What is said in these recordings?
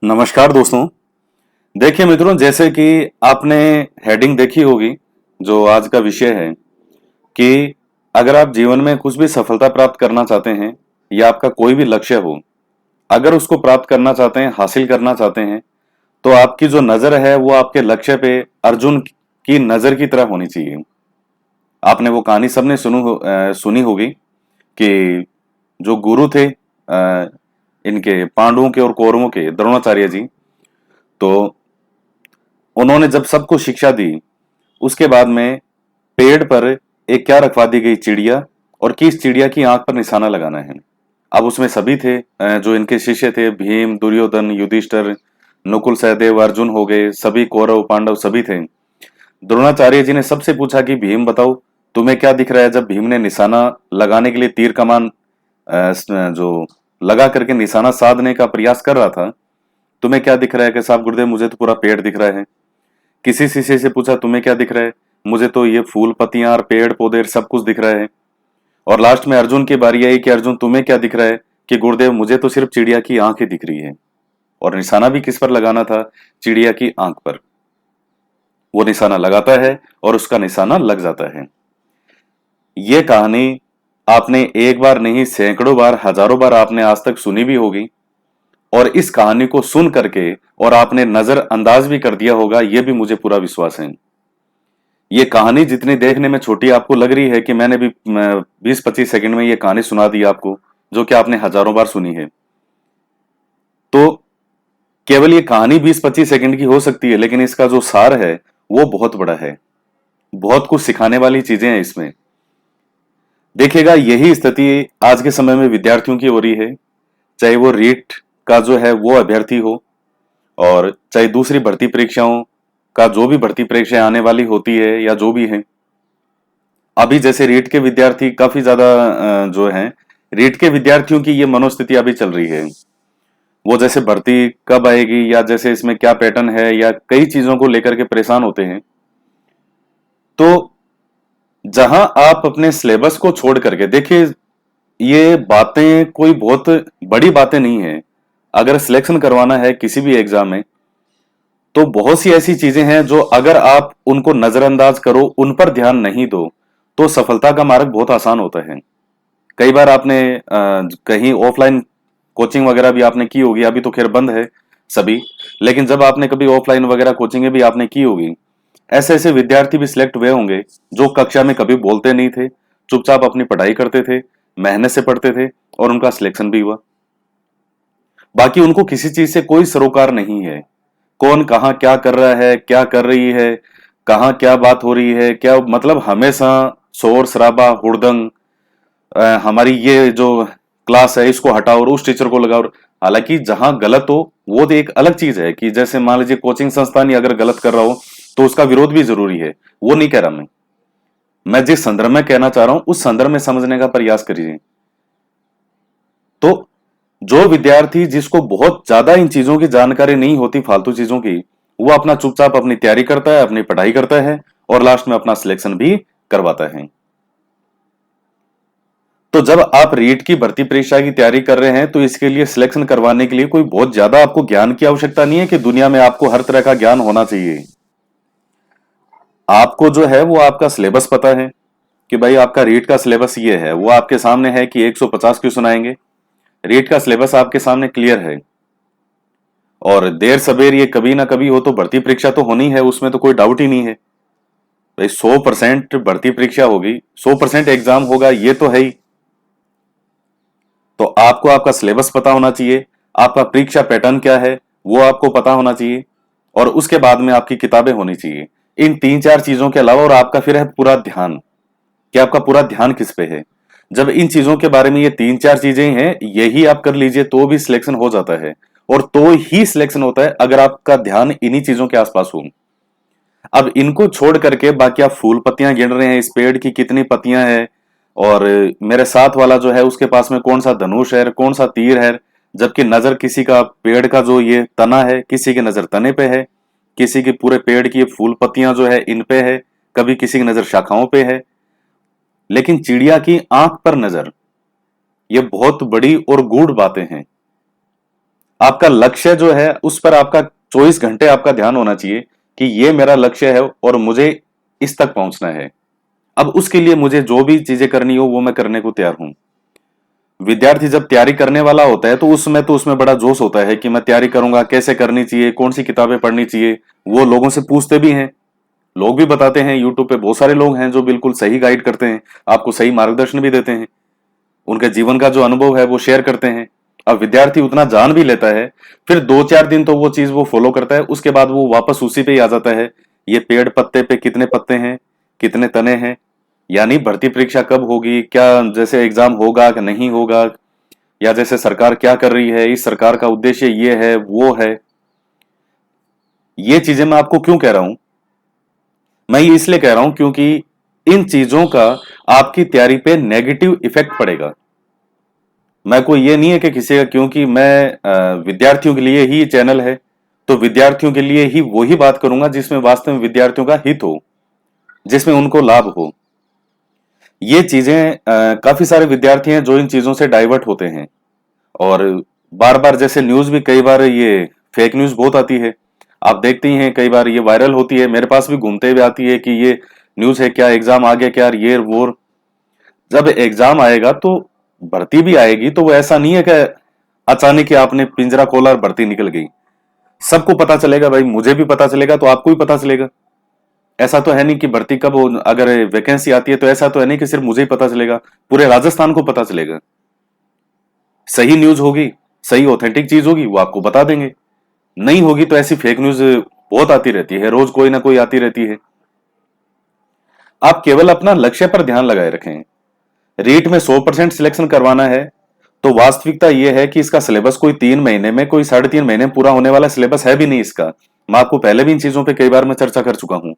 नमस्कार दोस्तों। देखिए मित्रों, जैसे कि आपने हेडिंग देखी होगी, जो आज का विषय है कि अगर आप जीवन में कुछ भी सफलता प्राप्त करना चाहते हैं या आपका कोई भी लक्ष्य हो, अगर उसको प्राप्त करना चाहते हैं, हासिल करना चाहते हैं, तो आपकी जो नजर है वो आपके लक्ष्य पे अर्जुन की नजर की तरह होनी चाहिए। आपने वो कहानी सबने सुनी होगी कि जो गुरु थे इनके पांडवों के और कौरवों के, द्रोणाचार्य जी, तो उन्होंने जब सबको शिक्षा दी, उसके बाद में पेड़ पर एक क्या रखवा दी गई, चिड़िया, और किस चिड़िया की आंख पर निशाना लगाना है। अब उसमें सभी थे, जो इनके शिष्य थे, भीम, दुर्योधन, युधिष्ठिर, नकुल, सहदेव, अर्जुन हो गए, सभी कौरव पांडव सभी थे। द्रोणाचार्य जी ने सबसे पूछा कि भीम बताओ, तुम्हें क्या दिख रहा है। जब भीम ने निशाना लगाने के लिए तीर कमान जो लगा करके निशाना साधने का प्रयास कर रहा था, तुम्हें क्या दिख रहा है। कि साहब गुरुदेव, मुझे तो पूरा पेड़ दिख रहा है। किसी शिष्य से पूछा, तुम्हें क्या दिख रहा है। मुझे तो ये फूल पत्तियां और पेड़ पौधे सब कुछ दिख रहा है। और लास्ट में अर्जुन की बारी आई कि अर्जुन तुम्हें क्या दिख रहा है। कि गुरुदेव, मुझे तो सिर्फ चिड़िया की आंखें दिख रही है। और निशाना भी किस पर लगाना था, चिड़िया की आंख पर। वो निशाना लगाता है और उसका निशाना लग जाता है। ये कहानी आपने एक बार नहीं, सैकड़ों बार, हजारों बार आपने आज तक सुनी भी होगी। और इस कहानी को सुन करके और आपने नजरअंदाज भी कर दिया होगा, यह भी मुझे पूरा विश्वास है। ये कहानी जितनी देखने में छोटी आपको लग रही है कि मैंने भी 20-25 सेकंड में ये कहानी सुना दी आपको, जो कि आपने हजारों बार सुनी है। तो केवल ये कहानी 20-25 सेकंड की हो सकती है, लेकिन इसका जो सार है वो बहुत बड़ा है। बहुत कुछ सिखाने वाली चीजें हैं इसमें। देखिएगा, यही स्थिति आज के समय में विद्यार्थियों की हो रही है। चाहे वो रीट का जो है वो अभ्यर्थी हो, और चाहे दूसरी भर्ती परीक्षाओं का, जो भी भर्ती परीक्षाएं आने वाली होती है या जो भी है। अभी जैसे रीट के विद्यार्थी काफी ज्यादा जो हैं, रीट के विद्यार्थियों की ये मनोस्थिति अभी चल रही है। वो जैसे भर्ती कब आएगी, या जैसे इसमें क्या पैटर्न है, या कई चीजों को लेकर के परेशान होते हैं। तो जहां आप अपने सिलेबस को छोड़ करके देखिए, ये बातें कोई बहुत बड़ी बातें नहीं है। अगर सिलेक्शन करवाना है किसी भी एग्जाम में, तो बहुत सी ऐसी चीजें हैं जो अगर आप उनको नजरअंदाज करो, उन पर ध्यान नहीं दो, तो सफलता का मार्ग बहुत आसान होता है। कई बार आपने कहीं ऑफलाइन कोचिंग वगैरह भी आपने की होगी। अभी तो खैर बंद है सभी, लेकिन जब आपने कभी ऑफलाइन वगैरह कोचिंग भी आपने की होगी, ऐसे ऐसे विद्यार्थी भी सिलेक्ट हुए होंगे जो कक्षा में कभी बोलते नहीं थे, चुपचाप अपनी पढ़ाई करते थे, मेहनत से पढ़ते थे, और उनका सिलेक्शन भी हुआ। बाकी उनको किसी चीज से कोई सरोकार नहीं है। कौन कहाँ क्या कर रहा है, क्या कर रही है, कहाँ क्या बात हो रही है, क्या मतलब, हमेशा शोर शराबा हुड़दंग, हमारी ये जो क्लास है इसको हटाओ और उस टीचर को लगाओ। हालांकि जहां गलत हो वो तो एक अलग चीज है, कि जैसे मान लीजिए कोचिंग संस्थान ही अगर गलत कर रहा हो तो उसका विरोध भी जरूरी है। वो नहीं कह रहा मैं जिस संदर्भ में कहना चाह रहा हूं उस संदर्भ में समझने का प्रयास करिए। तो जो विद्यार्थी जिसको बहुत ज्यादा इन चीजों की जानकारी नहीं होती, फालतू चीजों की, वो अपना चुपचाप अपनी तैयारी करता है, अपनी पढ़ाई करता है, और लास्ट में अपना सिलेक्शन भी करवाता है। तो जब आप रीट की भर्ती परीक्षा की तैयारी कर रहे हैं, तो इसके लिए सिलेक्शन करवाने के लिए कोई बहुत ज्यादा आपको ज्ञान की आवश्यकता नहीं है कि दुनिया में आपको हर तरह का ज्ञान होना चाहिए। आपको जो है वो आपका सिलेबस पता है कि भाई आपका रीट का सिलेबस ये है, वो आपके सामने है कि 150 क्वेश्चन आएंगे। रीट का सिलेबस आपके सामने क्लियर है। और देर सवेर ये कभी ना कभी हो तो भर्ती परीक्षा तो होनी है, उसमें तो कोई डाउट ही नहीं है। भाई 100% भर्ती परीक्षा होगी, 100% एग्जाम होगा, ये तो है ही। तो आपको आपका सिलेबस पता होना चाहिए, आपका परीक्षा पैटर्न क्या है वो आपको पता होना चाहिए, और उसके बाद में आपकी किताबें होनी चाहिए। इन तीन चार चीजों के अलावा, और आपका फिर है पूरा ध्यान, कि आपका पूरा ध्यान किस पे है। जब इन चीजों के बारे में ये तीन चार चीजें हैं, यही आप कर लीजिए तो भी सिलेक्शन हो जाता है। और तो ही सिलेक्शन होता है अगर आपका ध्यान इन्हीं चीजों के आसपास हो। अब इनको छोड़ करके बाकी आप फूल पत्तियां गिन रहे हैं, इस पेड़ की कितनी पत्तियां हैं, और मेरे साथ वाला जो है उसके पास में कौन सा धनुष है, कौन सा तीर है। जबकि नजर किसी का पेड़ का जो ये तना है, किसी की नजर तने पे है, किसी की पूरे पेड़ की फूल पत्तियां जो है इन पे है, कभी किसी की नजर शाखाओं पे है। लेकिन चिड़िया की आंख पर नजर, ये बहुत बड़ी और गूढ़ बातें हैं। आपका लक्ष्य जो है उस पर आपका 24 घंटे आपका ध्यान होना चाहिए कि ये मेरा लक्ष्य है और मुझे इस तक पहुंचना है। अब उसके लिए मुझे जो भी चीजें करनी हो वो मैं करने को तैयार हूं। विद्यार्थी जब तैयारी करने वाला होता है तो उसमें बड़ा जोश होता है कि मैं तैयारी करूंगा, कैसे करनी चाहिए, कौन सी किताबें पढ़नी चाहिए। वो लोगों से पूछते भी हैं, लोग भी बताते हैं। यूट्यूब पे बहुत सारे लोग हैं जो बिल्कुल सही गाइड करते हैं, आपको सही मार्गदर्शन भी देते हैं, उनके जीवन का जो अनुभव है वो शेयर करते हैं। अब विद्यार्थी उतना जान भी लेता है, फिर 2-4 दिन तो वो चीज वो फॉलो करता है, उसके बाद वो वापस उसी पे ही आ जाता है। ये पेड़ पत्ते पे कितने पत्ते हैं, कितने तने हैं, यानी भर्ती परीक्षा कब होगी, क्या जैसे एग्जाम होगा कि नहीं होगा, या जैसे सरकार क्या कर रही है, इस सरकार का उद्देश्य ये है वो है। ये चीजें मैं आपको क्यों कह रहा हूं? मैं ये इसलिए कह रहा हूं क्योंकि इन चीजों का आपकी तैयारी पे नेगेटिव इफेक्ट पड़ेगा। मैं कोई ये नहीं है कि किसी का, क्योंकि मैं विद्यार्थियों के लिए ही चैनल है, तो विद्यार्थियों के लिए ही वही बात करूंगा जिसमें वास्तव में विद्यार्थियों का हित हो, जिसमें उनको लाभ हो। ये चीजें काफी सारे विद्यार्थी हैं जो इन चीजों से डाइवर्ट होते हैं, और बार बार जैसे न्यूज भी कई बार ये फेक न्यूज बहुत आती है, आप देखते ही हैं, कई बार ये वायरल होती है, मेरे पास भी घूमते हुए आती है कि ये न्यूज है क्या, एग्जाम आ गया क्या, ये वो। जब एग्जाम आएगा तो भर्ती भी आएगी, तो वो ऐसा नहीं है कि अचानक ही आपने पिंजरा खोला और भर्ती निकल गई। सबको पता चलेगा भाई, मुझे भी पता चलेगा तो आपको भी पता चलेगा। ऐसा तो है नहीं कि भर्ती कब अगर वैकेंसी आती है तो ऐसा तो है नहीं कि सिर्फ मुझे ही पता चलेगा, पूरे राजस्थान को पता चलेगा। सही न्यूज होगी, सही ऑथेंटिक चीज होगी, वो आपको बता देंगे। नहीं होगी तो ऐसी फेक न्यूज बहुत आती रहती है, रोज कोई ना कोई आती रहती है। आप केवल अपना लक्ष्य पर ध्यान लगाए रखें। रीट में 100% सिलेक्शन करवाना है, तो वास्तविकता यह है कि इसका सिलेबस कोई 3 महीने में, कोई 3.5 महीने में पूरा होने वाला सिलेबस है भी नहीं इसका। मैं आपको पहले भी इन चीजों पे कई बार मैं चर्चा कर चुका हूं।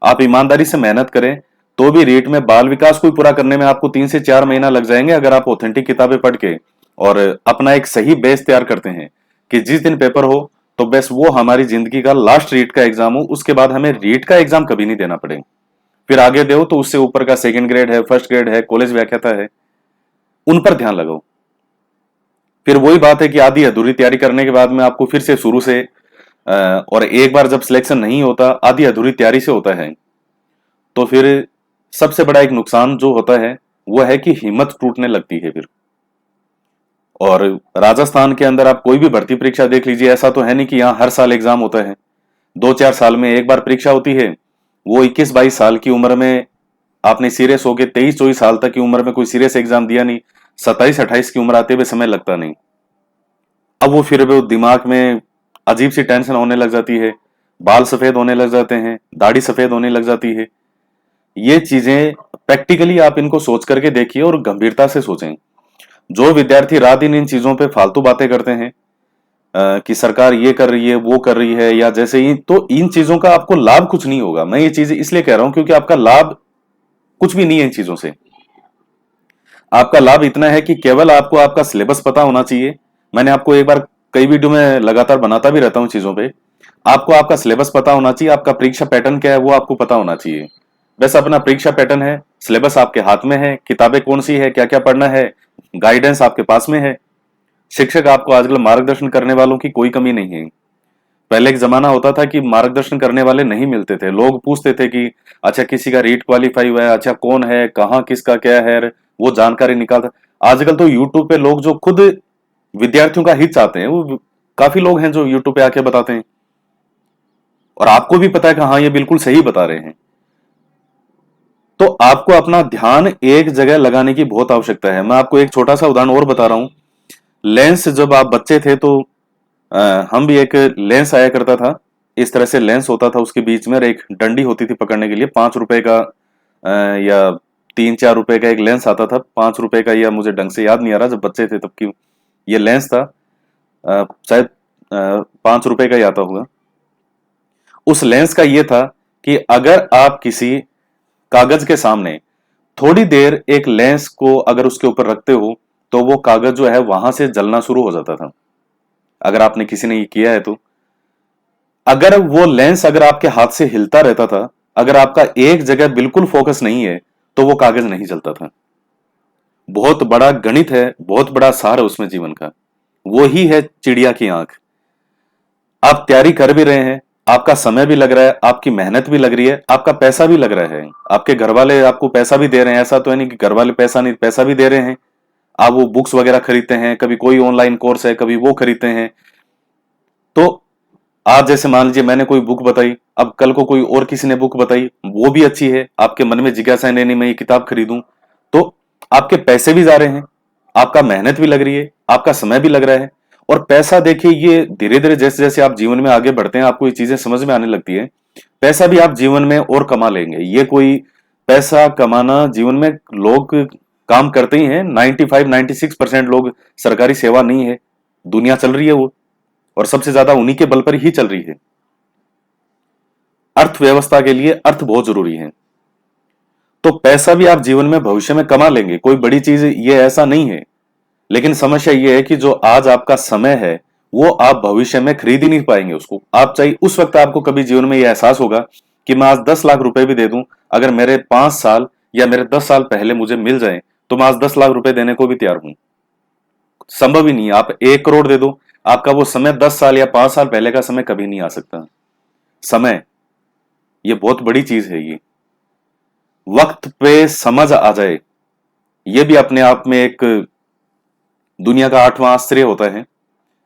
आप ईमानदारी से मेहनत करें तो भी रीट में बाल विकास को पूरा करने में आपको 3 से 4 महीना लग जाएंगे, अगर आप ऑथेंटिक किताबें पढ़ के और अपना एक सही बेस तैयार करते हैं कि जिस दिन पेपर हो तो बस वो हमारी जिंदगी का लास्ट रीट का एग्जाम हो, उसके बाद हमें रीट का एग्जाम कभी नहीं देना पड़े। फिर आगे दो तो उससे ऊपर का सेकंड ग्रेड है, फर्स्ट ग्रेड है, कॉलेज व्याख्याता है, उन पर ध्यान लगाओ। फिर वही बात है कि आधी अधूरी तैयारी करने के बाद में आपको फिर से शुरू से और एक बार जब सिलेक्शन नहीं होता, आधी अधूरी तैयारी से होता है, तो फिर सबसे बड़ा एक नुकसान जो होता है वो है कि हिम्मत टूटने लगती है फिर। और राजस्थान के अंदर आप कोई भी भर्ती परीक्षा देख लीजिए, ऐसा तो है नहीं कि यहाँ हर साल एग्जाम होता है। 2-4 साल में एक बार परीक्षा होती है। वो 21-22 साल की उम्र में आपने सीरियस होके 23-24 साल तक की उम्र में कोई सीरियस एग्जाम दिया नहीं, 27-28 की उम्र आते हुए समय लगता नहीं। अब वो फिर वो दिमाग में अजीब सी टेंशन होने लग जाती है, बाल सफेद होने लग जाते हैं, दाढ़ी सफेद होने लग जाती है। ये चीजें प्रैक्टिकली आप इनको सोच करके देखिए और गंभीरता से सोचें। जो विद्यार्थी रात दिन इन चीजों पे फालतू बातें करते हैं कि सरकार ये कर रही है वो कर रही है, या जैसे ही, तो इन चीजों का आपको लाभ कुछ नहीं होगा। मैं ये चीज इसलिए कह रहा हूं क्योंकि आपका लाभ कुछ भी नहीं है इन चीजों से। आपका लाभ इतना है कि केवल आपको आपका सिलेबस पता होना चाहिए। मैंने आपको एक बार कई वीडियो में लगातार बनाता भी रहता हूं चीजों पे। आपको आपका सिलेबस पता होना चाहिए, आपका परीक्षा पैटर्न क्या है वो आपको पता होना चाहिए। बस अपना परीक्षा पैटर्न है, सिलेबस आपके हाथ में है, किताबें कौन सी है, क्या क्या पढ़ना है, गाइडेंस आपके पास में है। शिक्षक आपको आजकल मार्गदर्शन करने वालों की कोई कमी नहीं है। पहले एक जमाना होता था कि मार्गदर्शन करने वाले नहीं मिलते थे, लोग पूछते थे कि अच्छा किसी का रीट क्वालिफाई हुआ है, अच्छा कौन है, कहाँ किसका क्या है, वो जानकारी निकालता। आजकल तो यूट्यूब पे लोग जो खुद विद्यार्थियों का हित चाहते हैं, वो काफी लोग हैं जो यूट्यूब पे आके बताते हैं, और आपको भी पता है कि हाँ ये बिल्कुल सही बता रहे हैं। तो आपको अपना ध्यान एक जगह लगाने की बहुत आवश्यकता है। मैं आपको एक छोटा सा उदाहरण और बता रहा हूं। लेंस, जब आप बच्चे थे तो हम भी, एक लेंस आया करता था, इस तरह से लेंस होता था, उसके बीच में और एक डंडी होती थी पकड़ने के लिए, 5 रुपए का या 3-4 रुपए का एक लेंस आता था, 5 रुपए का, या मुझे ढंग से याद नहीं आ रहा, जब बच्चे थे तब की ये लेंस था। शायद 5 रुपए का ही आता होगा। उस लेंस का ये था कि अगर आप किसी कागज के सामने थोड़ी देर एक लेंस को अगर उसके ऊपर रखते हो तो वो कागज जो है वहां से जलना शुरू हो जाता था। अगर आपने किसी ने ये किया है तो, अगर वो लेंस अगर आपके हाथ से हिलता रहता था, अगर आपका एक जगह बिल्कुल फोकस नहीं है, तो वो कागज नहीं जलता था। बहुत बड़ा गणित है, बहुत बड़ा सार है उसमें जीवन का। वो ही है चिड़िया की आंख। आप तैयारी कर भी रहे हैं, आपका समय भी लग रहा है, आपकी मेहनत भी लग रही है, आपका पैसा भी लग रहा है, आपके घर वाले आपको पैसा भी दे रहे हैं। ऐसा तो है नहीं कि घर वाले पैसा नहीं, पैसा भी दे रहे हैं। आप वो बुक्स वगैरह खरीदते हैं, कभी कोई ऑनलाइन कोर्स है, कभी वो खरीदते हैं। तो आज जैसे मान लीजिए मैंने कोई बुक बताई, अब कल को कोई और किसी ने बुक बताई, वो भी अच्छी है, आपके मन में जिज्ञासा है नहीं नहीं मैं ये किताब खरीदूं, तो आपके पैसे भी जा रहे हैं, आपका मेहनत भी लग रही है, आपका समय भी लग रहा है। और पैसा देखिए, ये धीरे धीरे जैसे जैसे आप जीवन में आगे बढ़ते हैं आपको ये चीजें समझ में आने लगती है। पैसा भी आप जीवन में और कमा लेंगे। ये कोई पैसा कमाना जीवन में लोग काम करते ही हैं। 95-96% लोग, सरकारी सेवा नहीं है, दुनिया चल रही है वो, और सबसे ज्यादा उन्हीं के बल पर ही चल रही है। अर्थव्यवस्था के लिए अर्थ बहुत जरूरी है। तो पैसा भी आप जीवन में भविष्य में कमा लेंगे, कोई बड़ी चीज ये ऐसा नहीं है। लेकिन समस्या ये है कि जो आज आपका समय है वो आप भविष्य में खरीद ही नहीं पाएंगे उसको। आप चाहिए उस वक्त आपको कभी जीवन में यह एहसास होगा कि मैं आज 10 लाख रुपए भी दे दूं, अगर मेरे 5 साल या मेरे 10 साल पहले मुझे मिल जाए तो मैं आज 10 लाख रुपए देने को भी तैयार हूं। संभव ही नहीं है। आप 1 करोड़ दे दो, आपका वो समय 10 साल या 5 साल पहले का समय कभी नहीं आ सकता। समय, ये बहुत बड़ी चीज है। ये वक्त पे समझ आ जाए, ये भी अपने आप में एक दुनिया का 8वां आश्चर्य होता है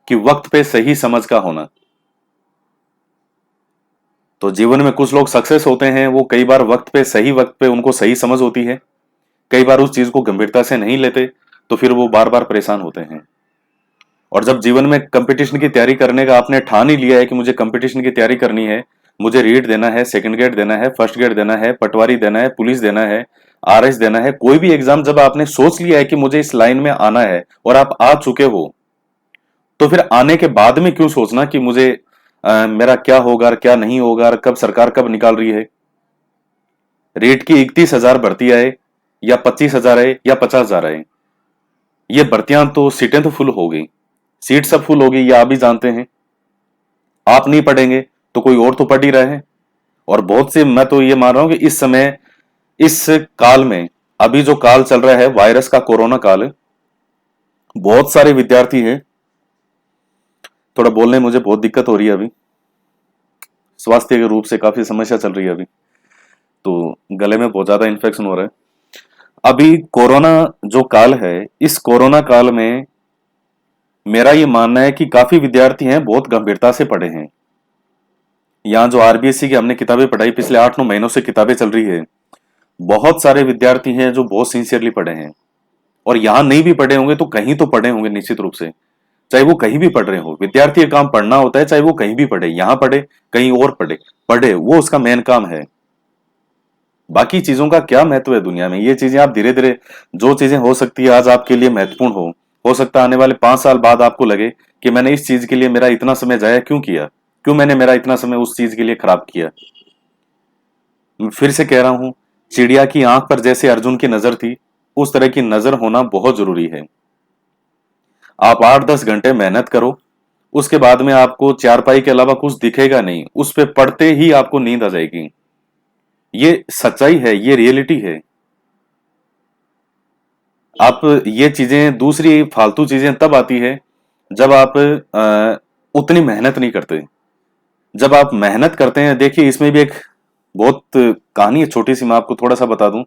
कि वक्त पे सही समझ का होना। तो जीवन में कुछ लोग सक्सेस होते हैं, वो कई बार वक्त पे उनको सही समझ होती है, कई बार उस चीज को गंभीरता से नहीं लेते, तो फिर वो बार बार परेशान होते हैं। और जब जीवन में कंपटीशन की तैयारी करने का आपने ठान ही लिया है कि मुझे कंपटीशन की तैयारी करनी है, मुझे रीट देना है, सेकंड ग्रेड देना है, फर्स्ट ग्रेड देना है, पटवारी देना है, पुलिस देना है, आरएस देना है, कोई भी एग्जाम जब आपने सोच लिया है कि मुझे इस लाइन में आना है और आप आ चुके हो, तो फिर आने के बाद में क्यों सोचना कि मुझे मेरा क्या होगा और क्या नहीं होगा और कब सरकार कब निकाल रही है। रीट की 31,000 भर्ती आए या 25,000 आए या 50,000 आए, ये भर्तियां तो सीटें तो फुल हो गई, सीट सब फुल हो गई, ये आप भी जानते हैं। आप नहीं पढ़ेंगे तो कोई और तो पढ़ ही रहा है। और बहुत से, मैं तो ये मान रहा हूं कि इस समय, इस काल में, अभी जो काल चल रहा है वायरस का, कोरोना काल, बहुत सारे विद्यार्थी हैं, थोड़ा बोलने में मुझे बहुत दिक्कत हो रही है अभी, स्वास्थ्य के रूप से काफी समस्या चल रही है अभी, तो गले में बहुत ज्यादा इन्फेक्शन हो रहा है। अभी कोरोना जो काल है, इस कोरोना काल में मेरा ये मानना है कि काफी विद्यार्थी हैं बहुत गंभीरता से पढ़े हैं। यहाँ जो आरबीएससी की हमने किताबें पढ़ाई, पिछले 8-9 महीनों से किताबें चल रही है, बहुत सारे विद्यार्थी हैं जो बहुत सिंसियरली पढ़े हैं। और यहाँ नहीं भी पढ़े होंगे तो कहीं तो पढ़े होंगे निश्चित रूप से, चाहे वो कहीं भी पढ़ रहे हो। विद्यार्थी का काम पढ़ना होता है, चाहे वो कहीं भी पढ़े, यहाँ पढ़े, कहीं और पढ़े, पढ़े वो उसका मेन काम है। बाकी चीजों का क्या महत्व है दुनिया में। ये चीजें आप धीरे धीरे, जो चीजें हो सकती है आज आपके लिए महत्वपूर्ण हो सकता है आने वाले 5 साल बाद आपको लगे कि मैंने इस चीज के लिए मेरा इतना समय जाया क्यों किया, क्यों मैंने मेरा इतना समय उस चीज के लिए खराब किया। मैं फिर से कह रहा हूं, चिड़िया की आंख पर जैसे अर्जुन की नजर थी, उस तरह की नजर होना बहुत जरूरी है। आप 8-10 घंटे मेहनत करो, उसके बाद में आपको चारपाई के अलावा कुछ दिखेगा नहीं, उस पे पढ़ते ही आपको नींद आ जाएगी। ये सच्चाई है, ये रियलिटी है। आप ये चीजें, दूसरी फालतू चीजें तब आती है जब आप उतनी मेहनत नहीं करते। जब आप मेहनत करते हैं, देखिए इसमें भी एक बहुत कहानी है छोटी सी, मैं आपको थोड़ा सा बता दूं।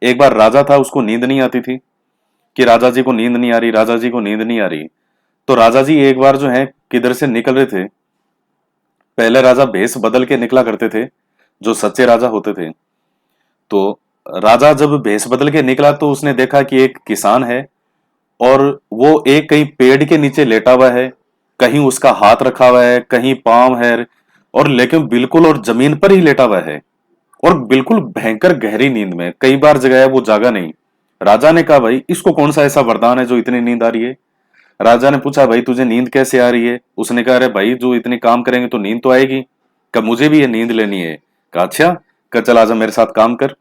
एक बार राजा था, उसको नींद नहीं आती थी, कि राजा जी को नींद नहीं आ रही, राजा जी को नींद नहीं आ रही। तो राजा जी एक बार जो है किधर से निकल रहे थे। पहले राजा भेष बदल के निकला करते थे, जो सच्चे राजा होते थे। तो राजा जब भेष बदल के निकला तो उसने देखा कि एक किसान है और वो एक कहीं पेड़ के नीचे लेटा हुआ है, कहीं उसका हाथ रखा हुआ है, कहीं पांव है, और लेकिन बिल्कुल और जमीन पर ही लेटा हुआ है, और बिल्कुल भयंकर गहरी नींद में। कई बार जगाया, वो जागा नहीं। राजा ने कहा भाई इसको कौन सा ऐसा वरदान है जो इतनी नींद आ रही है। राजा ने पूछा भाई तुझे नींद कैसे आ रही है। उसने कहा अरे भाई जो इतने काम करेंगे तो नींद तो आएगी। कहा मुझे भी ये नींद लेनी है। कहा अच्छा, कहा चल आजा मेरे साथ काम कर।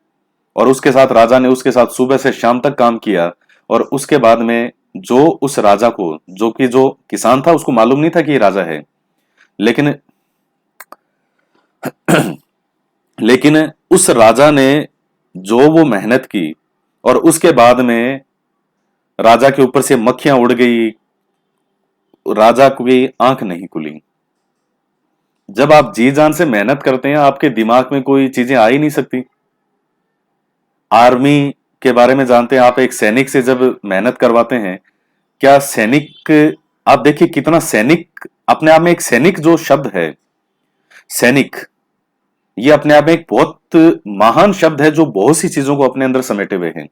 और उसके साथ, राजा ने उसके साथ सुबह से शाम तक काम किया। और उसके बाद में जो उस राजा को, जो कि जो किसान था, उसको मालूम नहीं था कि ये राजा है, लेकिन लेकिन उस राजा ने जो वो मेहनत की, और उसके बाद में राजा के ऊपर से मक्खियां उड़ गई, राजा की आंख नहीं खुली। जब आप जी जान से मेहनत करते हैं, आपके दिमाग में कोई चीजें आ ही नहीं सकती। आर्मी के बारे में जानते हैं, आप एक सैनिक से जब मेहनत करवाते हैं, क्या सैनिक, आप देखिए कितना सैनिक अपने आप में, एक सैनिक जो शब्द है सैनिक, ये अपने आप में एक बहुत महान शब्द है जो बहुत सी चीजों को अपने अंदर समेटे हुए है।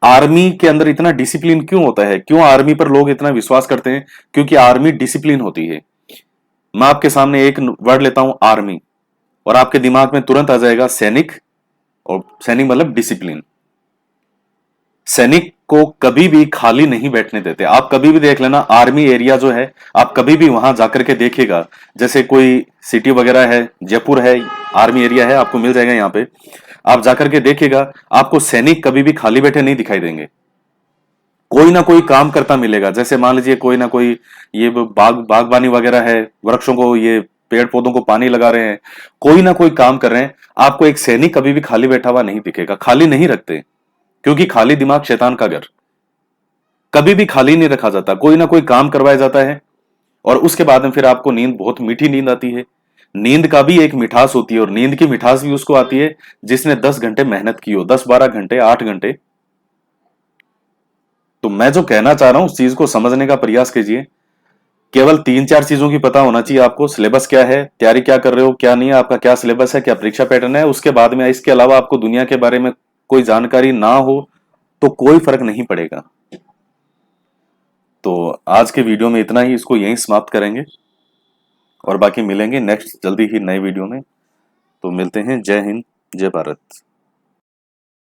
आर्मी के अंदर इतना डिसिप्लिन क्यों होता है, क्यों आर्मी पर लोग इतना विश्वास करते हैं? क्योंकि आर्मी डिसिप्लिन होती है। मैं आपके सामने एक वर्ड लेता हूं आर्मी, और आपके दिमाग में तुरंत आ जाएगा सैनिक, और सैनिक मतलब डिसिप्लिन। सैनिक को कभी भी खाली नहीं बैठने देते। आप कभी भी देख लेना, आर्मी एरिया जो है, आप कभी भी वहां जाकर के देखिएगा, जैसे कोई सिटी वगैरह है, जयपुर है, आर्मी एरिया है, आपको मिल जाएगा। यहाँ पे आप जाकर के देखिएगा, आपको सैनिक कभी भी खाली बैठे नहीं दिखाई देंगे। कोई ना कोई काम करता मिलेगा। जैसे मान लीजिए कोई ना कोई ये बागबानी वगैरह है, वृक्षों को, ये पेड़ पौधों को पानी लगा रहे हैं, कोई ना कोई काम कर रहे हैं। आपको एक सैनिक कभी भी खाली बैठा हुआ नहीं दिखेगा। खाली नहीं रखते, क्योंकि खाली दिमाग शैतान का घर। कभी भी खाली नहीं रखा जाता, कोई ना कोई काम करवाया जाता है, और उसके बाद में फिर आपको नींद, बहुत मीठी नींद आती है। नींद का भी एक मिठास होती है, और नींद की मिठास भी उसको आती है जिसने 10 घंटे मेहनत की हो, 10-12 घंटे, 8 घंटे। तो मैं जो कहना चाह रहा हूं, उस चीज को समझने का प्रयास कीजिए। केवल 3-4 चीजों की पता होना चाहिए आपको। सिलेबस क्या है, तैयारी क्या कर रहे हो, क्या नहीं है, आपका क्या सिलेबस है, क्या परीक्षा पैटर्न है। उसके बाद में, इसके अलावा आपको दुनिया के बारे में कोई जानकारी ना हो तो कोई फर्क नहीं पड़ेगा। तो आज के वीडियो में इतना ही, इसको यहीं समाप्त करेंगे, और बाकी मिलेंगे नेक्स्ट जल्दी ही नए वीडियो में। तो मिलते हैं। जय हिंद, जय भारत।